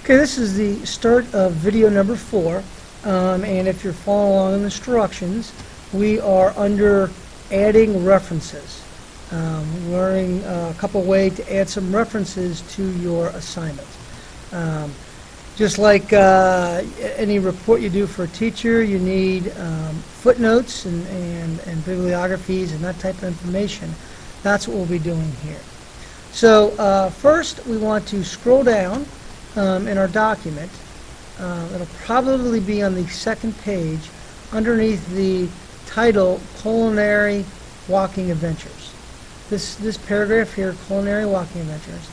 Okay, this is the start of video number 4, and if you're following along in the instructions, we are under adding references. Learning a couple ways to add some references to your assignment. Just like any report you do for a teacher, you need footnotes and bibliographies and that type of information. That's what we'll be doing here. So first we want to scroll down in our document. It'll probably be on the second page underneath the title Culinary Walking Adventures. This paragraph here, Culinary Walking Adventures.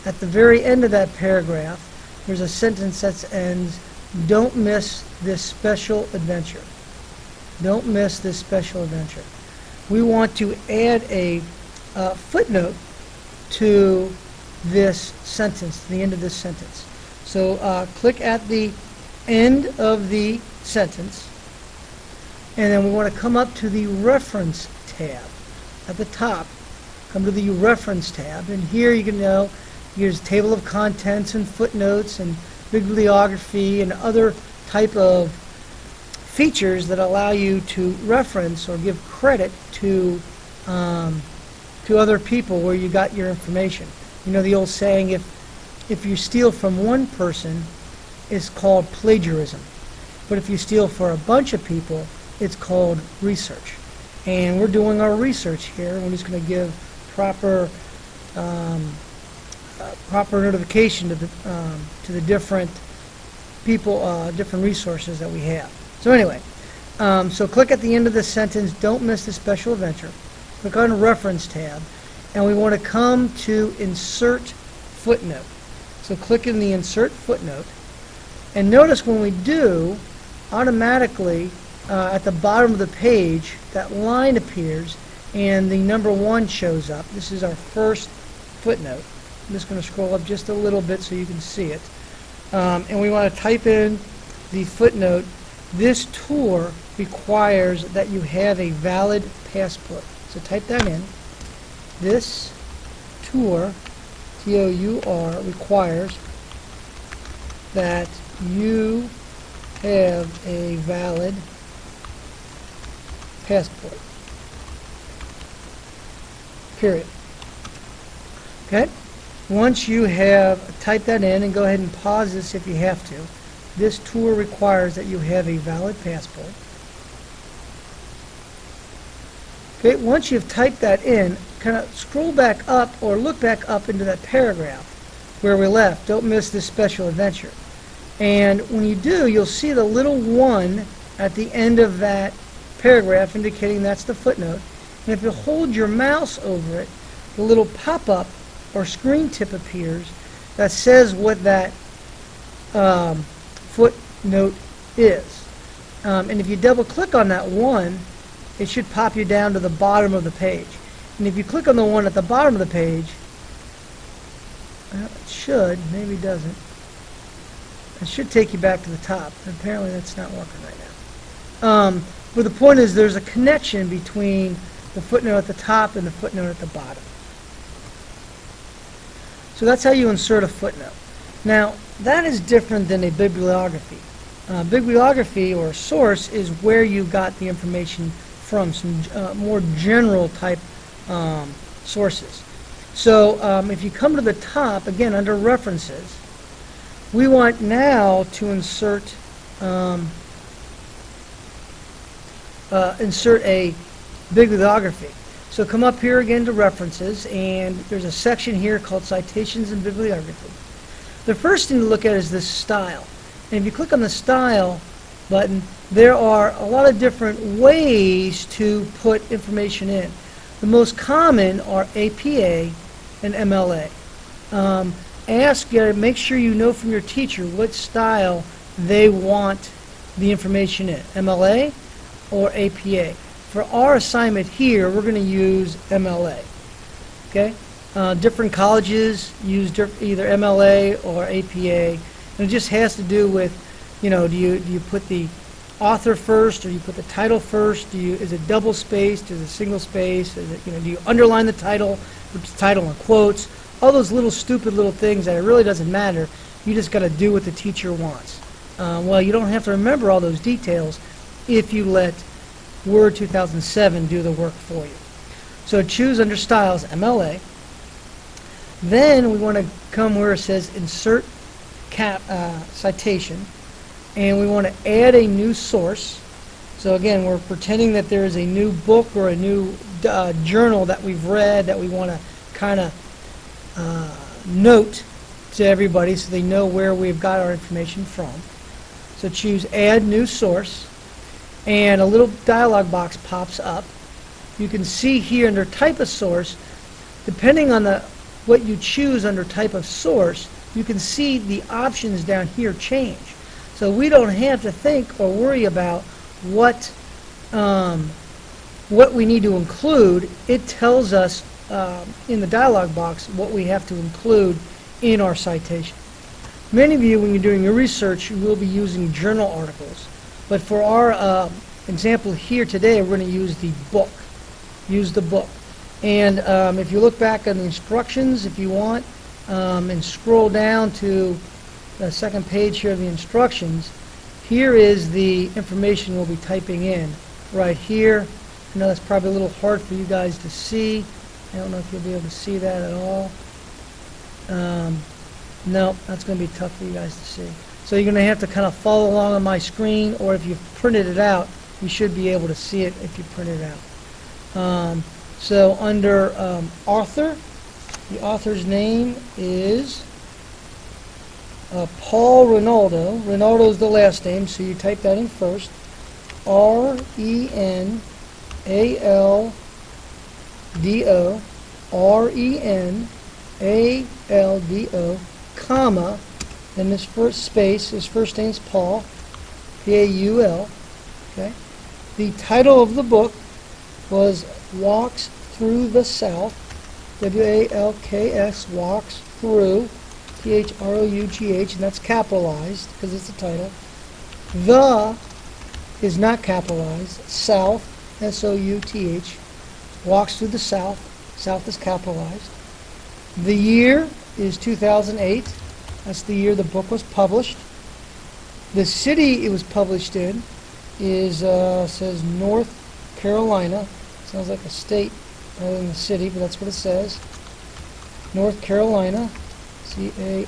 At the very end of that paragraph, there's a sentence that ends, "Don't miss this special adventure." Don't miss this special adventure. We want to add a footnote to this sentence, the end of this sentence. So click at the end of the sentence, and then we want to come up to the Reference tab at the top. Come to the Reference tab, and here you can know here's table of contents and footnotes and bibliography and other type of features that allow you to reference or give credit to other people where you got your information. You know the old saying, if you steal from one person, it's called plagiarism. But if you steal for a bunch of people, it's called research. And we're doing our research here, and we're just going to give proper notification to the different people, different resources that we have. So anyway, so click at the end of the sentence, "Don't miss the special adventure." Click on the Reference tab, and we want to come to Insert Footnote. So click in the Insert Footnote, and notice when we do, automatically at the bottom of the page, that line appears, and the number 1 shows up. This is our first footnote. I'm just going to scroll up just a little bit so you can see it. And we want to type in the footnote, "This tour requires that you have a valid passport." So type that in. This tour, T-O-U-R, requires that you have a valid passport. Period. Okay? Once you have typed that in, and go ahead and pause this if you have to. This tour requires that you have a valid passport. Okay, once you've typed that in, kind of scroll back up or look back up into that paragraph where we left. Don't miss this special adventure. And when you do, you'll see the little 1 at the end of that paragraph indicating that's the footnote. And if you hold your mouse over it, the little pop-up or screen tip appears that says what that footnote is. And if you double click on that 1, it should pop you down to the bottom of the page. And if you click on the 1 at the bottom of the page, well, it should, maybe it doesn't. It should take you back to the top. Apparently that's not working right now. But the point is there's a connection between the footnote at the top and the footnote at the bottom. So that's how you insert a footnote. Now, that is different than a bibliography. Bibliography or source is where you got the information from, some more general type sources. So if you come to the top, again under References, we want now to insert a bibliography. So come up here again to References, and there's a section here called Citations and Bibliography. The first thing to look at is this style. And if you click on the Style button, there are a lot of different ways to put information in. The most common are APA and MLA. Make sure you know from your teacher what style they want the information in, MLA or APA. For our assignment here, we're going to use MLA. Okay? Different colleges use either MLA or APA, and it just has to do with, you know, do you put the author first, or you put the title first? Is it double spaced? Is it single spaced? Is it, do you underline the title, put the title in quotes? All those little stupid little things that it really doesn't matter. You just got to do what the teacher wants. Well, you don't have to remember all those details if you let Word 2007 do the work for you. So choose under Styles, MLA. Then we want to come where it says Insert Citation, and we want to add a new source. So again, we're pretending that there is a new book or a new journal that we've read that we want to kind of note to everybody so they know where we've got our information from. So choose Add New Source, and a little dialog box pops up. You can see here under Type of Source, depending on what you choose under Type of Source, you can see the options down here change. So we don't have to think or worry about what we need to include. It tells us in the dialog box what we have to include in our citation. Many of you, when you're doing your research, you will be using journal articles. But for our example here today, we're going to use the book. Use the book. And if you look back on the instructions, if you want, and scroll down to the second page here of the instructions, here is the information we'll be typing in right here. I know that's probably a little hard for you guys to see. I don't know if you'll be able to see that at all. No, that's going to be tough for you guys to see. So you're going to have to kind of follow along on my screen, or if you've printed it out, you should be able to see it if you print it out. So under author, the author's name is Paul Rinaldo. Rinaldo is the last name, so you type that in first. R-E-N-A-L-D-O, R-E-N-A-L-D-O, comma, then his first space, his first name's Paul, P-A-U-L, okay? The title of the book was Walks Through the South, W-A-L-K-S, Walks Through, T-H-R-O-U-G-H, and that's capitalized because it's a title. The is not capitalized. South, S-O-U-T-H, Walks Through the South. South is capitalized. The year is 2008. That's the year the book was published. The city it was published in is says North Carolina. Sounds like a state rather than a city, but that's what it says. North Carolina, C-A-R-O-L-I-N-A,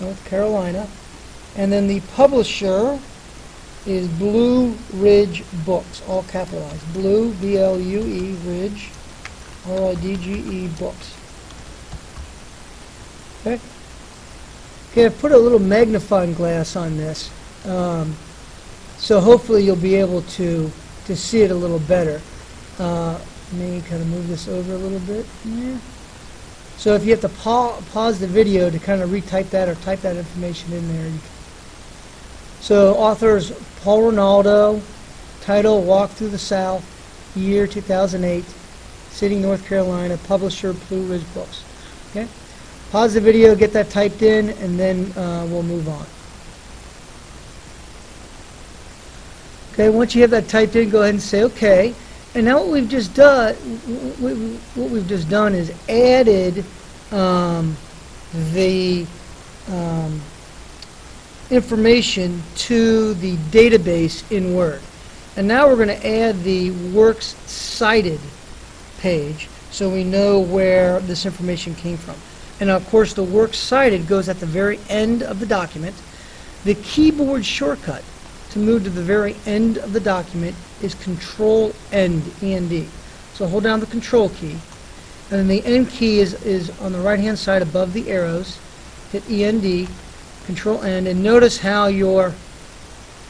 North Carolina. And then the publisher is Blue Ridge Books, all capitalized. Blue, B-L-U-E, Ridge, R-I-D-G-E, Books. Okay? Okay, I've put a little magnifying glass on this, so hopefully you'll be able to see it a little better. Maybe kind of move this over a little bit. Yeah. So if you have to pause the video to kind of retype that or type that information in there. So author is Paul Rinaldo, title Walk Through the South, year 2008, city North Carolina, publisher Blue Ridge Books. Okay? Pause the video, get that typed in, and then we'll move on. Okay, once you have that typed in, go ahead and say OK. And now what we've just done, is added the information to the database in Word. And now we're going to add the Works Cited page so we know where this information came from. And of course the Works Cited goes at the very end of the document. The keyboard shortcut to move to the very end of the document is Control-End, E-N-D. So hold down the Control key, and then the End key is on the right-hand side above the arrows. Hit E-N-D, Control-End, and notice how your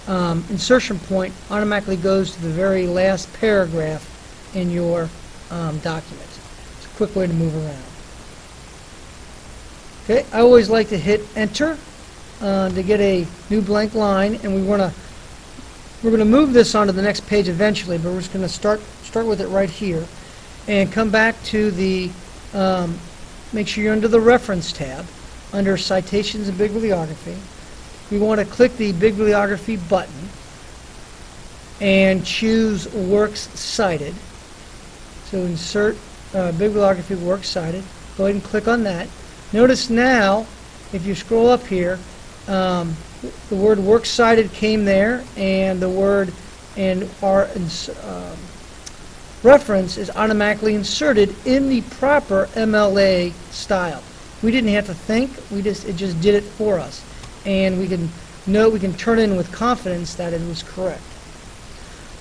insertion point automatically goes to the very last paragraph in your document. It's a quick way to move around. Okay, I always like to hit Enter to get a new blank line, and we're going to move this onto the next page eventually, but we're just going to start with it right here and come back to the make sure you're under the Reference tab under Citations and Bibliography. We want to click the Bibliography button and choose Works Cited. So insert Bibliography Works Cited. Go ahead and click on that. Notice now, if you scroll up here, the word works cited came there, and the word and our reference is automatically inserted in the proper MLA style. We didn't have to think; it just did it for us, and we can turn in with confidence that it was correct.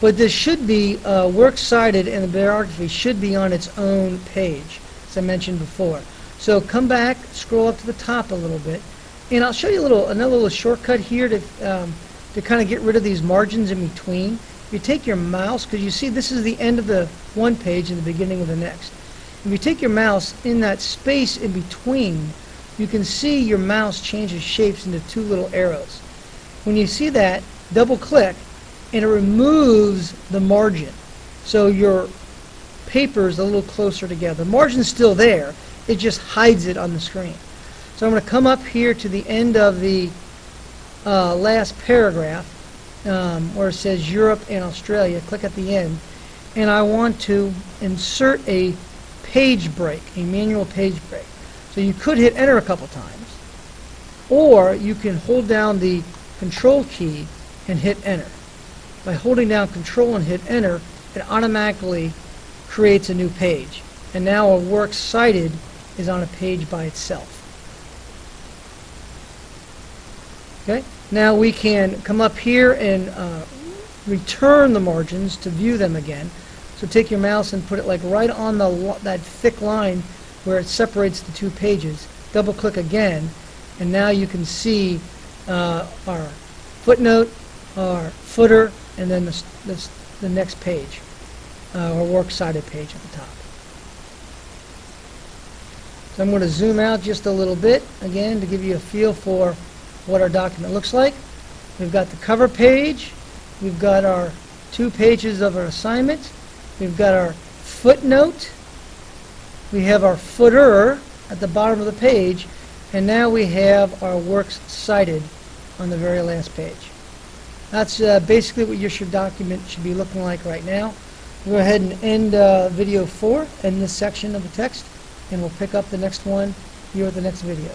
But this should be works cited, and the bibliography should be on its own page, as I mentioned before. So come back, scroll up to the top a little bit, and I'll show you another little shortcut here to kind of get rid of these margins in between. You take your mouse, because you see this is the end of the one page and the beginning of the next. If you take your mouse in that space in between, you can see your mouse changes shapes into two little arrows. When you see that, double click, and it removes the margin. So your paper is a little closer together. The margin's still there, it just hides it on the screen. So I'm going to come up here to the end of the last paragraph where it says Europe and Australia. Click at the end, and I want to insert a page break, a manual page break. So you could hit enter a couple times, or you can hold down the control key and hit enter. By holding down control and hit enter, it automatically creates a new page, and now a works cited is on a page by itself. Okay, now we can come up here and return the margins to view them again. So take your mouse and put it like right on that thick line where it separates the two pages. Double click again, and now you can see our footnote, our footer, and then the next page, our works cited page at the top. So I'm going to zoom out just a little bit again to give you a feel for what our document looks like. We've got the cover page, we've got our 2 pages of our assignment, we've got our footnote, we have our footer at the bottom of the page, and now we have our works cited on the very last page. That's basically what your document should be looking like right now. We'll go ahead and end video 4 in this section of the text, and we'll pick up the next one here with the next video.